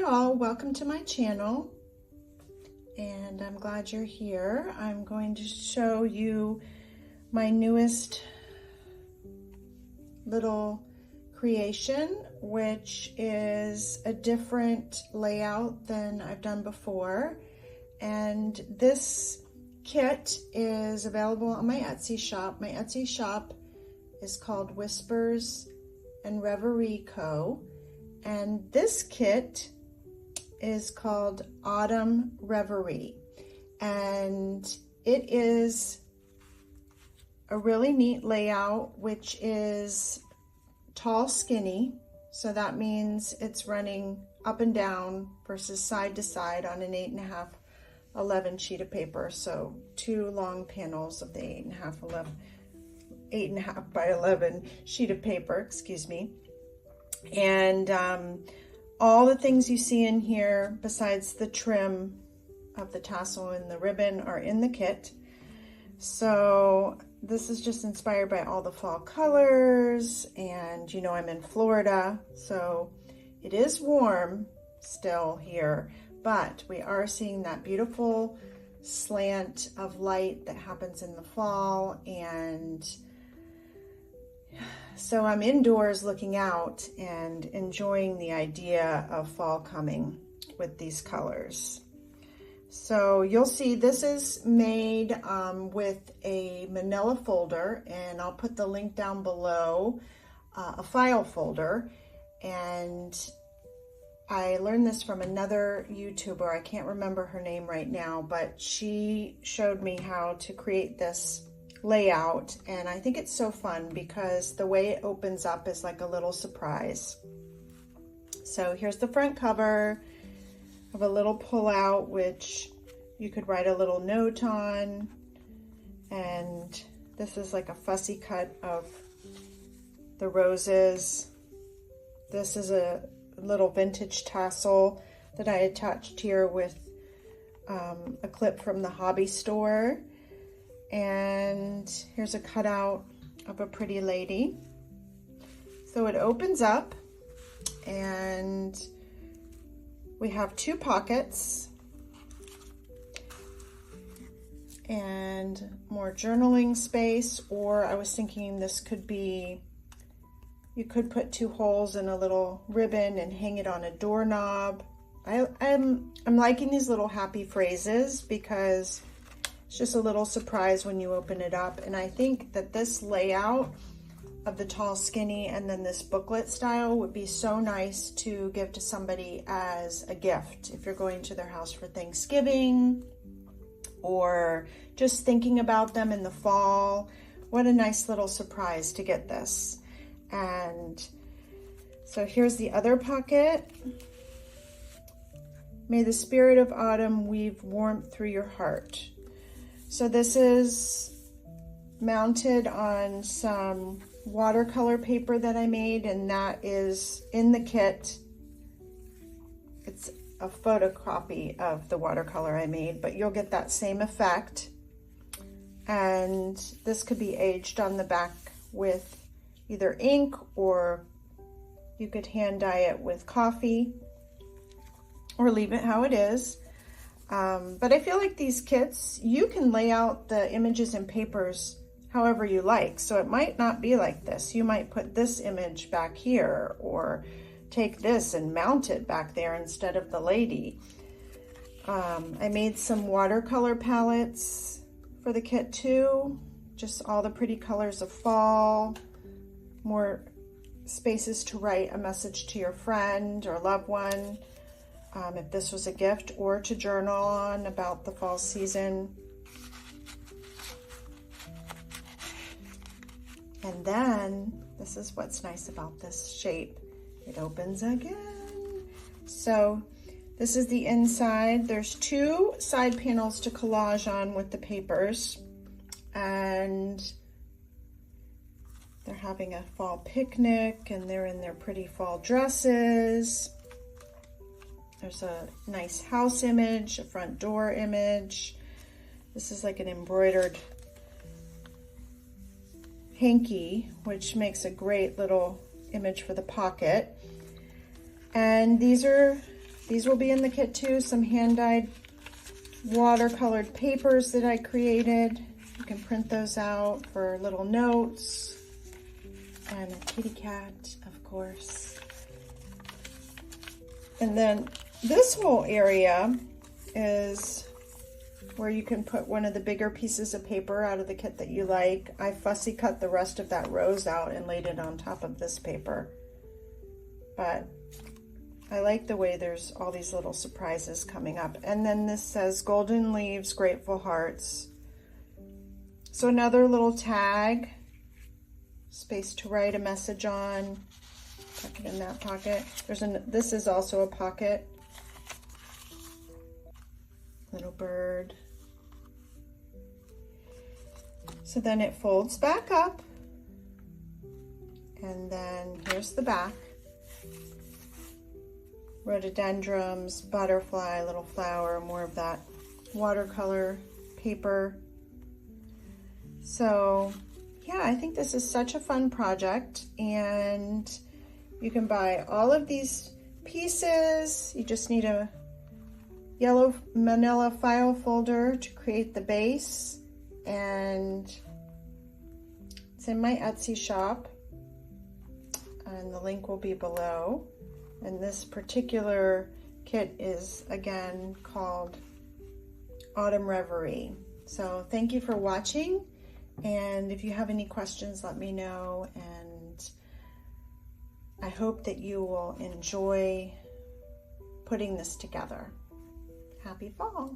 all, welcome to my channel, and I'm glad you're here. I'm going to show you my newest little creation, which is a different layout than I've done before. And this kit is available on my Etsy shop. My Etsy shop is called Whispers and Reverie Co. And this kit is called Autumn Reverie. And it is a really neat layout, which is tall skinny. So that means it's running up and down versus side to side on an 8.5 11 sheet of paper. So 2 long panels of the 8.5 by 11 sheet of paper, excuse me. And all the things you see in here, besides the trim of the tassel and the ribbon, are in the kit. So this is just inspired by all the fall colors, and you know I'm in Florida, so it is warm still here, but we are seeing that beautiful slant of light that happens in the fall. And so I'm indoors looking out and enjoying the idea of fall coming with these colors. So you'll see this is made with a manila folder, and I'll put the link down below, a file folder. And I learned this from another YouTuber. I can't remember her name right now, but she showed me how to create this layout, and I think it's so fun because the way it opens up is like a little surprise. So here's the front cover of a little pull-out, which you could write a little note on, and this is like a fussy cut of the roses. This is a little vintage tassel that I attached here with a clip from the hobby store. And here's a cutout of a pretty lady. So it opens up, and we have 2 pockets and more journaling space, or I was thinking this could be, you could put 2 holes in a little ribbon and hang it on a doorknob. I'm liking these little happy phrases because it's just a little surprise when you open it up. And I think that this layout of the tall skinny and then this booklet style would be so nice to give to somebody as a gift if you're going to their house for Thanksgiving, or just thinking about them in the fall. What a nice little surprise to get this. And so here's the other pocket. May the spirit of autumn weave warmth through your heart. So this is mounted on some watercolor paper that I made, and that is in the kit. It's a photocopy of the watercolor I made, but you'll get that same effect. And this could be aged on the back with either ink, or you could hand dye it with coffee, or leave it how it is. But I feel like these kits, you can lay out the images and papers however you like. So it might not be like this. You might put this image back here, or take this and mount it back there instead of the lady. I made some watercolor palettes for the kit too. Just all the pretty colors of fall. More spaces to write a message to your friend or loved one. If this was a gift, or to journal on about the fall season. And then this is what's nice about this shape. It opens again. So this is the inside. There's 2 side panels to collage on with the papers, and they're having a fall picnic, and they're in their pretty fall dresses. There's a nice house image, a front door image. This is like an embroidered hanky, which makes a great little image for the pocket. And these are These will be in the kit too, some hand-dyed watercolored papers that I created. You can print those out for little notes. And a kitty cat, of course. And then this whole area is where you can put one of the bigger pieces of paper out of the kit that you like. I fussy cut the rest of that rose out and laid it on top of this paper. But I like the way there's all these little surprises coming up. And then this says golden leaves, grateful hearts. So another little tag, space to write a message on. Tuck it in that pocket. This is also a pocket. Little bird. So then it folds back up. And then here's the back. Rhododendrons, butterfly, little flower, more of that watercolor paper. So yeah, I think this is such a fun project, and you can buy all of these pieces. You just need a yellow manila file folder to create the base, and it's in my Etsy shop, and the link will be below. And this particular kit is, again, called Autumn Reverie. So thank you for watching, and if you have any questions, let me know, and I hope that you will enjoy putting this together. Happy fall!